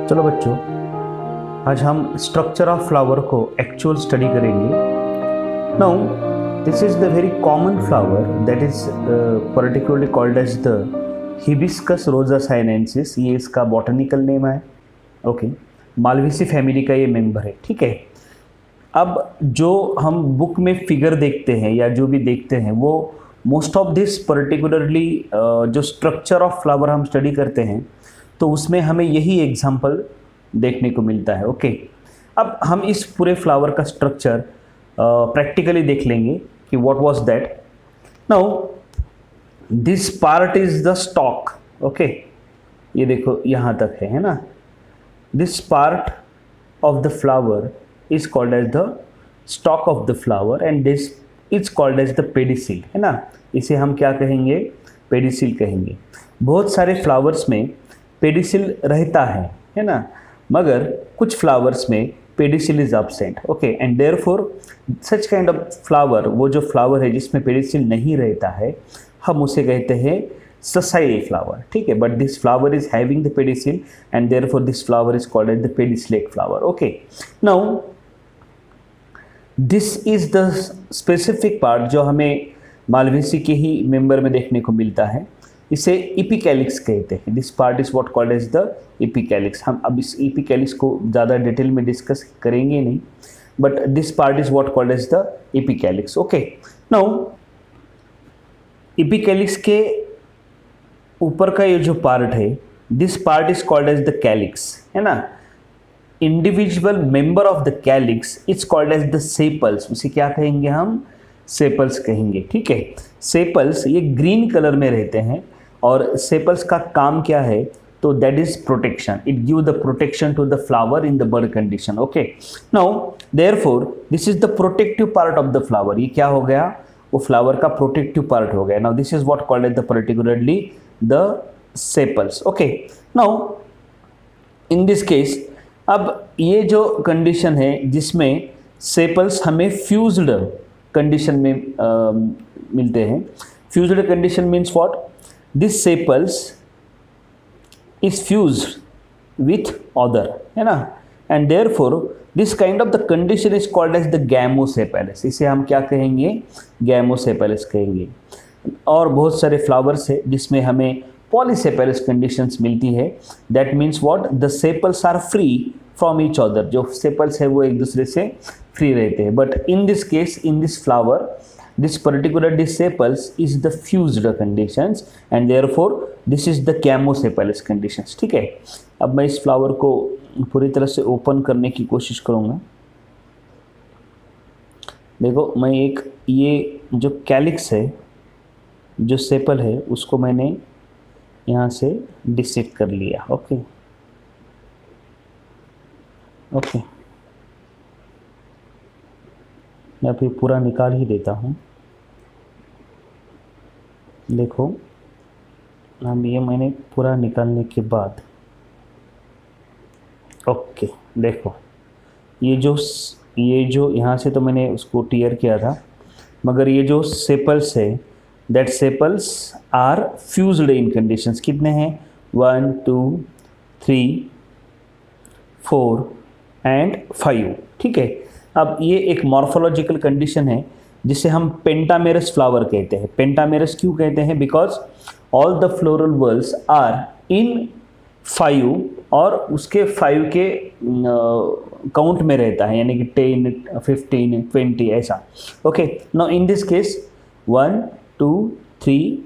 चलो बच्चों, आज हम स्ट्रक्चर ऑफ फ्लावर को एक्चुअल स्टडी करेंगे। Now this is the very common flower that is particularly called as the hibiscus rosa sinensis. ये इसका बॉटनिकल नेम है। ओके, मालवेसी फैमिली का ये मेंबर है। ठीक है, अब जो हम बुक में फिगर देखते हैं या जो भी देखते हैं वो मोस्ट ऑफ दिस पर्टिकुलरली जो स्ट्रक्चर ऑफ फ्लावर हम स्टडी करते हैं तो उसमें हमें यही एग्जाम्पल देखने को मिलता है। ओके, अब हम इस पूरे फ्लावर का स्ट्रक्चर प्रैक्टिकली देख लेंगे कि what was that. Now this part is the stalk. Okay, ये देखो यहाँ तक है ना। This part of the flower is called as the stalk of the flower and this is called as the pedicel, है ना। इसे हम क्या कहेंगे? पेडिसिल कहेंगे। बहुत सारे फ्लावर्स में पेडिसिल रहता है ना, मगर कुछ फ्लावर्स में pedicel is absent. Okay, and therefore such kind of flower, वो जो फ्लावर है जिसमें पेडिसिल नहीं रहता है, हम उसे कहते हैं ससाइल फ्लावर। ठीक है, but this flower is having the pedicel and therefore this flower is called as the pedicellate flower. Okay, now this is the specific part जो हमें मालवेसी के ही मेंबर में देखने को मिलता है। इसे इपिकैलिक्स कहते हैं। This part is what called as the epicalyx. हम अब इस इपिकैलिक्स को ज़्यादा डिटेल में डिस्कस करेंगे नहीं, but this part is what called as the epicalyx. Okay, now epicalyx के ऊपर का ये जो पार्ट है, this part is called as the calyx, है ना। Individual member of the calyx is called as the sepals. उसे क्या कहेंगे हम? सेपल्स कहेंगे। ठीक है, सेपल्स ये ग्रीन कलर में रहते हैं और सेपल्स का काम क्या है? तो that is protection. It give the protection to the flower in the bud condition. Okay, now therefore this is the protective part of the flower. ये क्या हो गया? वो फ्लावर का प्रोटेक्टिव पार्ट हो गया। Now this is what called as the particularly the sepals. Okay, now in this case अब ये जो कंडीशन है जिसमें सेपल्स हमें फ्यूज्ड कंडीशन में मिलते हैं। Fused condition means what? This sepals is fused with other, है ना, and therefore this kind of the condition is called as the gamosepalous. इसे हम क्या कहेंगे? गैमोसेपेलस कहेंगे। और बहुत सारे फ्लावर्स है जिसमें हमें पॉलीसेपेलस कंडीशंस मिलती है। That means what? The sepals are free from each other. जो सेपल्स है वो एक दूसरे से फ्री रहते हैं, but in this case, in this flower, this particular this sepals is the fused conditions and therefore this is the gamosepalous conditions. ठीक है, अब मैं इस फ्लावर को पूरी तरह से ओपन करने की कोशिश करूँगा। देखो, मैं एक ये जो कैलिक्स है, जो सेपल है, उसको मैंने यहाँ से डिसेक्ट कर लिया। ओके ओके, मैं फिर पूरा निकाल ही देता हूँ। देखो, अब ये मैंने पूरा निकालने के बाद, ओके, देखो ये जो यहाँ से तो मैंने उसको टीयर किया था, मगर ये जो सेपल्स है, that sepals are fused in conditions. कितने हैं? 1 2 3 4 एंड 5। ठीक है, अब ये एक मॉर्फोलॉजिकल कंडीशन है जिसे हम पेंटामेरस फ्लावर कहते हैं। पेंटामेरस क्यों कहते हैं? Because all the floral whorls are in 5 और उसके 5 के काउंट में रहता है, यानी कि 10 15 20 ऐसा। Okay, now in this case 1 2 3,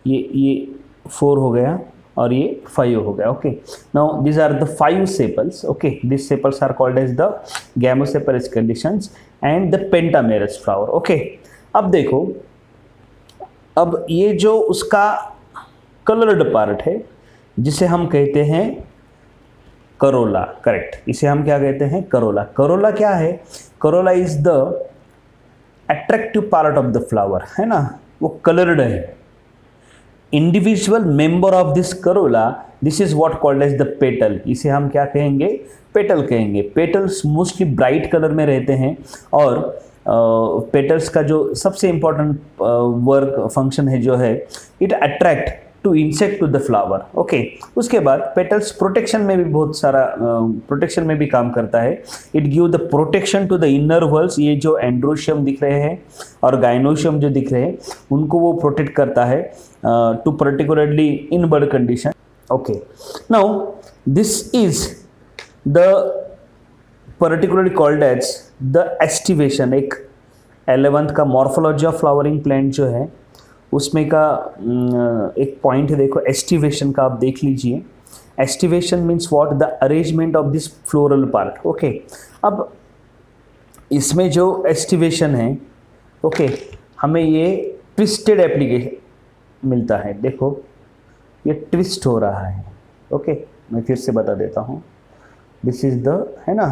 ये 4 हो गया और ये 5 हो गया। Okay, now these are the 5 sepals. Okay, these sepals are called as the gamenopelous conditions and the pentamerous flower. Okay, अब देखो, अब ये जो उसका कलर्ड पार्ट है जिसे हम कहते हैं करोला। करेक्ट, इसे हम क्या कहते हैं? करोला। करोला क्या है? Corolla is the attractive part of the flower, है ना, वो कलर्ड है। Individual member of this corolla, this is what called as the petal. इसे हम क्या कहेंगे? पेटल कहेंगे। पेटल्स मोस्टली ब्राइट कलर में रहते हैं और पेटल्स का जो सबसे इम्पोर्टेंट वर्क फंक्शन है जो है, it attract to insect to the flower. Okay, उसके बाद पेटल्स प्रोटेक्शन में भी बहुत सारा प्रोटेक्शन में भी काम करता है। It give the protection to the inner whorls, ये जो एंड्रोशियम दिख रहे हैं और गाइनोशियम जो दिख रहे हैं उनको वो प्रोटेक्ट करता है to particularly in bud condition. Okay, now this is the particularly called as the aestivation. एक 11th का मॉर्फोलॉजी ऑफ फ्लावरिंग प्लांट जो है उसमें का एक पॉइंट है, देखो एस्टिवेशन का, आप देख लीजिए। Aestivation means what, the arrangement of this floral part. Okay, अब इसमें जो एस्टिवेशन है, ओके, हमें ये ट्विस्टेड एप्लीकेशन मिलता है। देखो ये ट्विस्ट हो रहा है। ओके, मैं फिर से बता देता हूँ, दिस इज द, है ना,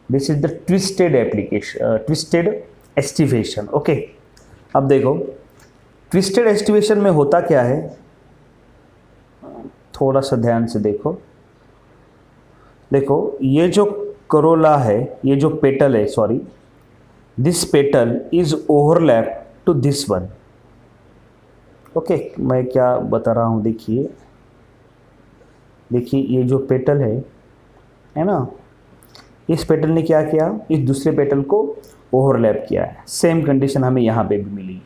this is the twisted application, twisted aestivation. Okay, अब देखो ट्विस्टेड एस्टिवेशन में होता क्या है, थोड़ा सा ध्यान से देखो। देखो ये जो करोला है, ये जो पेटल है, sorry, this petal is overlap to this one. Okay, मैं क्या बता रहा हूँ, देखिए देखिए, ये जो पेटल है ना, इस पेटल ने क्या किया, इस दूसरे पेटल को ओवरलैप किया है। सेम कंडीशन हमें यहाँ पे भी मिलेगी।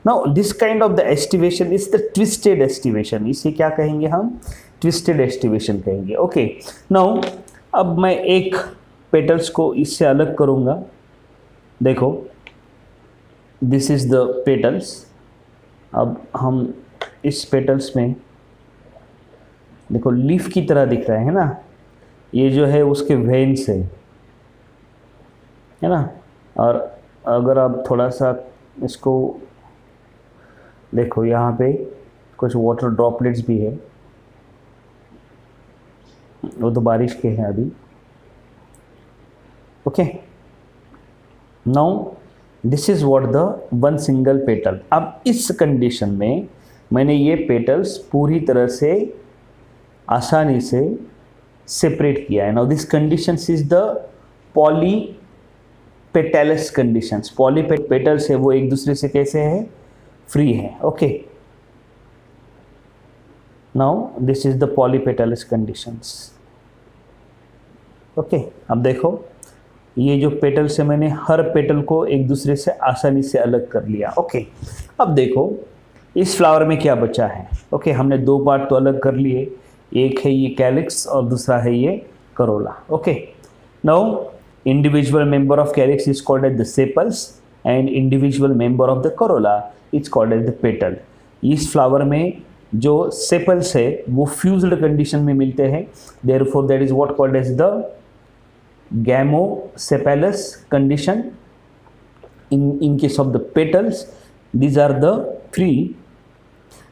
Now this kind of the aestivation is the twisted aestivation. इसे क्या कहेंगे हम, ट्विस्टेड एस्टिवेशन कहेंगे। ओके, नाउ अब मैं एक पेटल्स को इससे अलग करूँगा। देखो दिस इज द पेटल्स। अब हम इस पेटल्स में देखो लीफ की तरह दिख रहा है ना, ये जो है उसके वेन्स है ना। और अगर आप थोड़ा सा इसको देखो, यहाँ पे कुछ वाटर ड्रॉपलेट्स भी है, वो तो बारिश के हैं अभी। Okay, now this is what the one single petal. अब इस कंडीशन में मैंने ये पेटल्स पूरी तरह से आसानी से सेपरेट किया है। Now this conditions is the polypetalous conditions. Polypetals है वो एक दूसरे से कैसे है, फ्री है। Okay, now this is the polypetalous conditions. Okay, अब देखो ये जो पेटल्स है, मैंने हर पेटल को एक दूसरे से आसानी से अलग कर लिया। ओके, अब देखो इस फ्लावर में क्या बचा है। ओके, हमने दो पार्ट तो अलग कर लिए, एक है ये कैलिक्स और दूसरा है ये corolla. Okay, now individual member of calyx is called as the sepals and individual member of the corolla is called as the petal. इस फ्लावर में जो सेपल्स है वो फ्यूज्ड कंडीशन में मिलते हैं, therefore that is what called as the gamosepalous condition. In case of the petals, these are the free,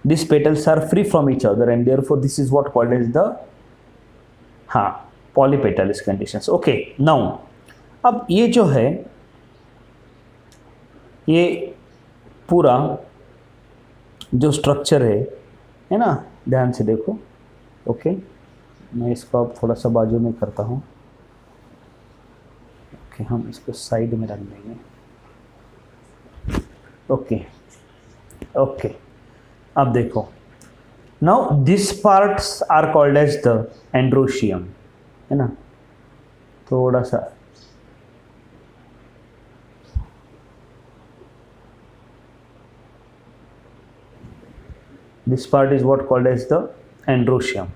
these petals are free from each other and therefore this is what called as the polypetalous conditions. Okay, now अब ये जो है, ये पूरा जो structure है ना, ध्यान से देखो। ओके, मैं इसको अब थोड़ा सा बाजू में करता हूँ। ओके, हम इसको साइड में रख देंगे। ओके ओके, अब देखो, now this parts are called as the androecium, है ना। थोड़ा सा this part is what called as the androecium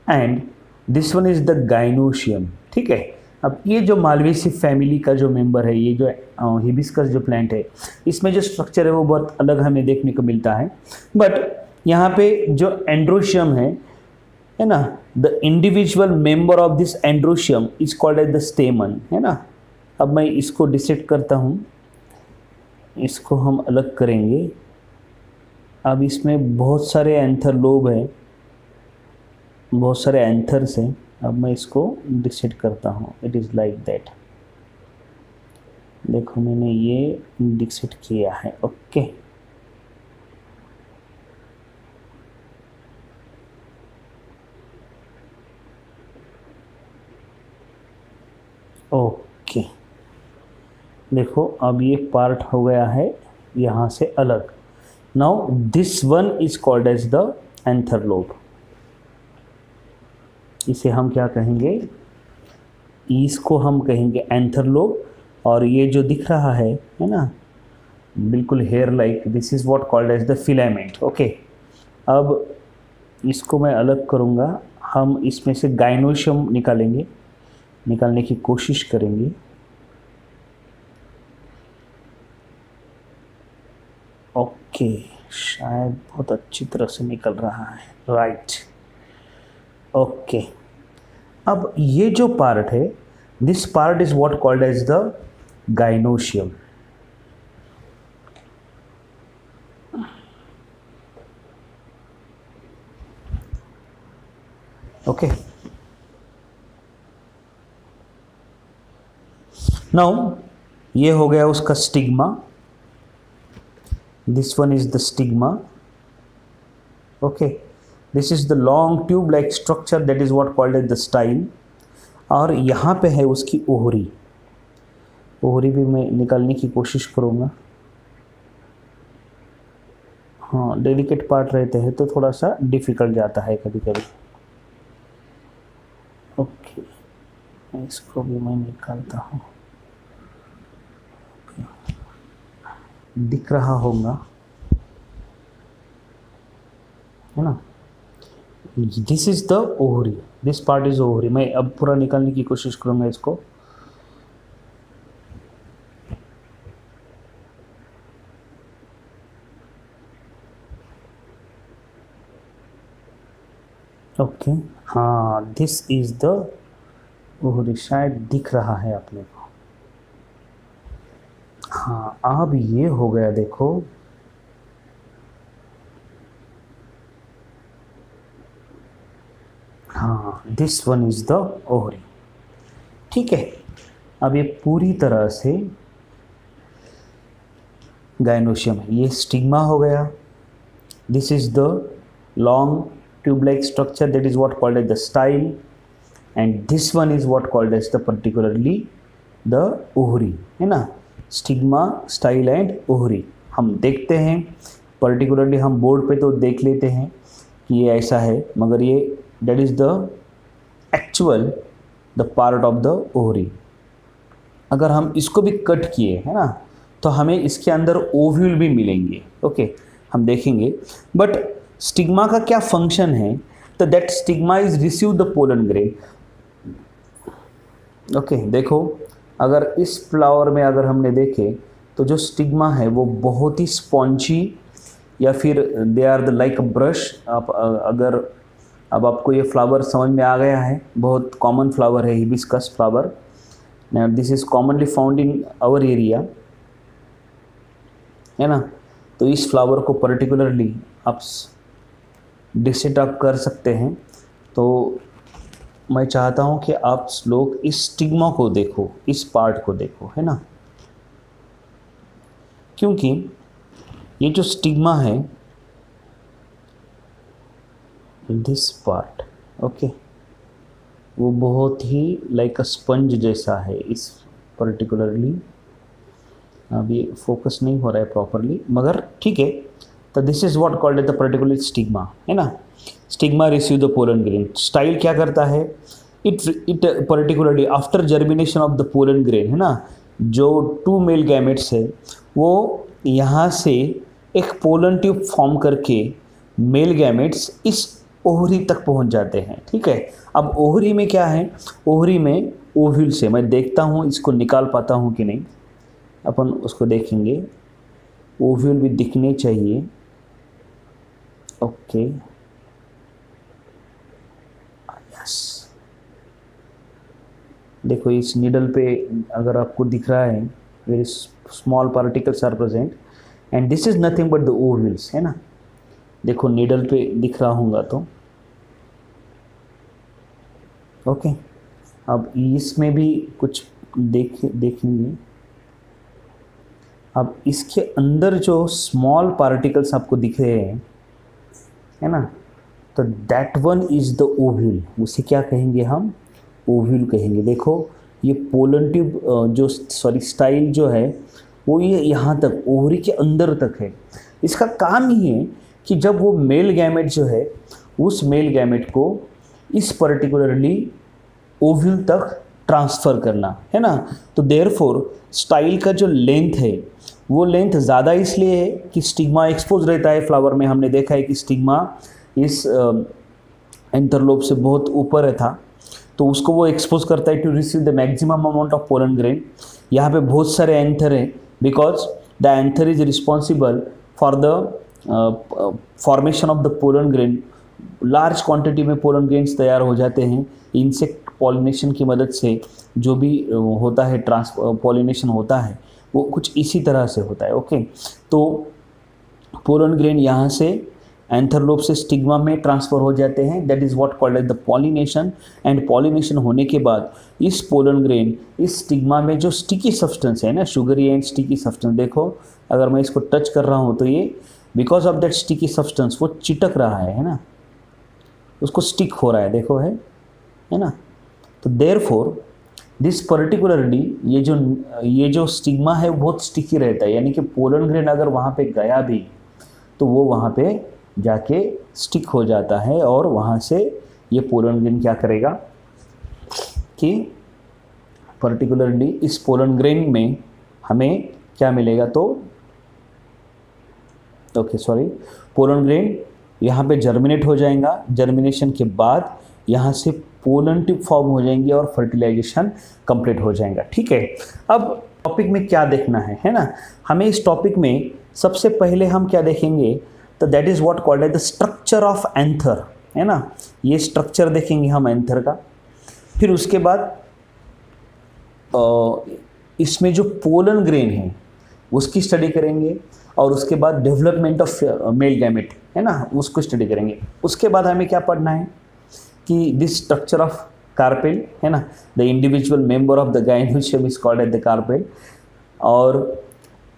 and this one is the gynoecium। ठीक है, अब ये जो मालवेसी फैमिली का जो मेंबर है, ये जो हिबिस्कस जो प्लांट है, इसमें जो स्ट्रक्चर है वो बहुत अलग हमें देखने को मिलता है। बट यहाँ पे जो एंड्रोशियम है ना, the individual member of this androecium is called as the stamen, है ना। अब मैं इसको डिसेक्ट करता हूँ, इसको हम अलग करेंगे। अब इसमें बहुत सारे एंथर लोब हैं, बहुत सारे एंथर्स हैं। अब मैं इसको डिसेक्ट करता हूँ, इट इज़ लाइक दैट। देखो मैंने ये डिसेक्ट किया है। ओके, ओके, देखो अब ये पार्ट हो गया है यहाँ से अलग। Now this one is called as the anther lobe. इसे हम क्या कहेंगे, इसको हम कहेंगे एंथर लोब। और ये जो दिख रहा है ना, बिल्कुल hair like, this is what called as the filament. Okay, अब इसको मैं अलग करूँगा, हम इसमें से गाइनोशियम निकालने की कोशिश करेंगे। ओके, शायद बहुत अच्छी तरह से निकल रहा है, राइट। ओके, अब ये जो पार्ट है, this part is what called as the gynoecium. Okay, now ये हो गया उसका stigma. This one is the stigma. Okay, this is the long tube like structure, that is what called as the style. और यहाँ पे है उसकी ओहरी। ओहरी भी मैं निकालने की कोशिश करूँगा। हाँ, डेलिकेट पार्ट रहते हैं तो थोड़ा सा डिफिकल्ट जाता है कभी कभी। ओके, इसको भी मैं निकालता हूँ। दिख रहा होगा है ना, this is the Ohri, this part is Ohri. मैं अब पूरा निकालने की कोशिश करूँगा इसको। ओके, हाँ, दिस इज द ओहरी, शायद दिख रहा है अपने को। हाँ, अब ये हो गया, देखो हाँ, this one is the Ohri. ठीक है, अब ये पूरी तरह से गाइनोशियम है। ये स्टिग्मा हो गया। This is the long tube like structure, that is what called as the style, and this one is what called as the particularly the ovary, है ना। स्टिग्मा, स्टाइल एंड ओहरी हम देखते हैं, पर्टिकुलरली हम बोर्ड पे तो देख लेते हैं कि ये ऐसा है, मगर ये that is the actual the part of the Ohri. अगर हम इसको भी कट किए, है ना, तो हमें इसके अंदर ओव्यूल भी मिलेंगे। ओके, हम देखेंगे। बट स्टिग्मा का क्या फंक्शन है, तो that stigma is receive the pollen grain. Okay, देखो, अगर इस फ्लावर में अगर हमने देखे तो जो स्टिग्मा है वो बहुत ही स्पॉन्जी, या फिर they are the like a brush. आप अगर अब आपको ये फ्लावर समझ में आ गया है, बहुत कॉमन फ्लावर है hibiscus flower. This is commonly found in our area, है ना। तो इस फ्लावर को पर्टिकुलरली आप डिसेट अप कर सकते हैं। तो मैं चाहता हूं कि आप लोग इस स्टिग्मा को देखो, इस पार्ट को देखो, है ना, क्योंकि ये जो स्टिग्मा है, दिस पार्ट, ओके, वो बहुत ही लाइक अ स्पंज जैसा है। इस पर्टिकुलरली अभी फोकस नहीं हो रहा है प्रॉपरली, मगर ठीक है। तो this is what called the particular stigma, है ना। Stigma receive the pollen grain. Style क्या करता है, it particularly after germination of the pollen grain, है ना, जो 2 मेल गैमेट्स है वो यहाँ से एक पोलन ट्यूब फॉर्म करके मेल गैमेट्स इस ओहरी तक पहुँच जाते हैं। ठीक है, अब ओहरी में क्या है, ओहरी में ओव्यूल से मैं देखता हूँ इसको निकाल पाता हूँ कि नहीं, अपन उसको देखेंगे। ओव्यूल भी दिखने चाहिए। ओके, यस, देखो इस नीडल पे अगर आपको दिख रहा है, very small particles are present and this is nothing but the ovules, है ना। देखो नीडल पे दिख रहा होगा तो ओके। अब इसमें भी कुछ देखेंगे। अब इसके अंदर जो स्मॉल पार्टिकल्स आपको दिख रहे हैं, है ना, तो that one is the ovule. उसे क्या कहेंगे हम, ओव्यूल कहेंगे। देखो ये पोलन ट्यूब जो स्टाइल जो है वो ये यहाँ तक ओवरी के अंदर तक है। इसका काम ही है कि जब वो मेल गैमेट जो है उस मेल गैमेट को इस पर्टिकुलरली ओव्यूल तक ट्रांसफ़र करना, है ना। तो देयरफॉर स्टाइल का जो लेंथ है वो लेंथ ज़्यादा इसलिए है कि स्टिग्मा एक्सपोज रहता है फ्लावर में। हमने देखा है कि स्टिग्मा इस एंथरलोब से बहुत ऊपर है था, तो उसको वो एक्सपोज करता है to receive the maximum amount of pollen grain. यहाँ पे बहुत सारे एंथर हैं because the anther is responsible for the formation of the pollen grain. Large quantity में पोलन ग्रेन्स तैयार हो जाते हैं इंसेक्ट पॉलिनेशन की मदद से। जो भी होता है पॉलिनेशन होता है वो कुछ इसी तरह से होता है। ओके, तो पोलन ग्रेन यहाँ से एंथरलोब से स्टिग्मा में ट्रांसफ़र हो जाते हैं, that is what called as the pollination. And pollination होने के बाद इस पोलन ग्रेन इस स्टिग्मा में जो स्टिकी सब्सटेंस है ना, शुगरी एंड स्टिकी सब्सटेंस, देखो अगर मैं इसको टच कर रहा हूँ तो ये because of that sticky substance वो चिटक रहा है ना, उसको स्टिक हो रहा है, देखो है ना। तो देयरफॉर दिस पर्टिकुलरली ये जो स्टिग्मा है वो बहुत स्टिकी रहता है, यानी कि पोलन ग्रेन अगर वहाँ पे गया भी तो वो वहाँ पे जाके स्टिक हो जाता है और वहाँ से ये पोलन ग्रेन क्या करेगा कि पर्टिकुलरली इस पोलन ग्रेन में हमें क्या मिलेगा, तो पोलन ग्रेन यहाँ पे जर्मिनेट हो जाएगा। जर्मिनेशन के बाद यहाँ से पोलन ट्यूब फॉर्म हो जाएंगी और फर्टिलाइजेशन कंप्लीट हो जाएगा। ठीक है, अब टॉपिक में क्या देखना है ना, हमें इस टॉपिक में सबसे पहले हम क्या देखेंगे, तो that is what called as the structure of anther, है ना। ये स्ट्रक्चर देखेंगे हम एंथर का। फिर उसके बाद इसमें जो पोलन ग्रेन है उसकी स्टडी करेंगे और उसके बाद डेवलपमेंट ऑफ मेल गैमेट, है ना, उसको स्टडी करेंगे। उसके बाद हमें क्या पढ़ना है कि दिस स्ट्रक्चर ऑफ कार्पेल, है ना, the individual member of the gynoecium is called as the carpel. और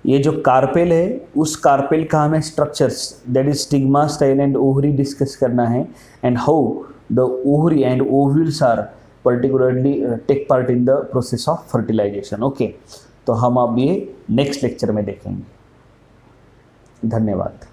ये जो कार्पेल है उस कार्पेल का हमें structures that is stigma, style and ovary discuss करना है, and how the ovary and ovules are particularly take part in the process of fertilization. Okay, तो हम अब ये नेक्स्ट लेक्चर में देखेंगे। धन्यवाद।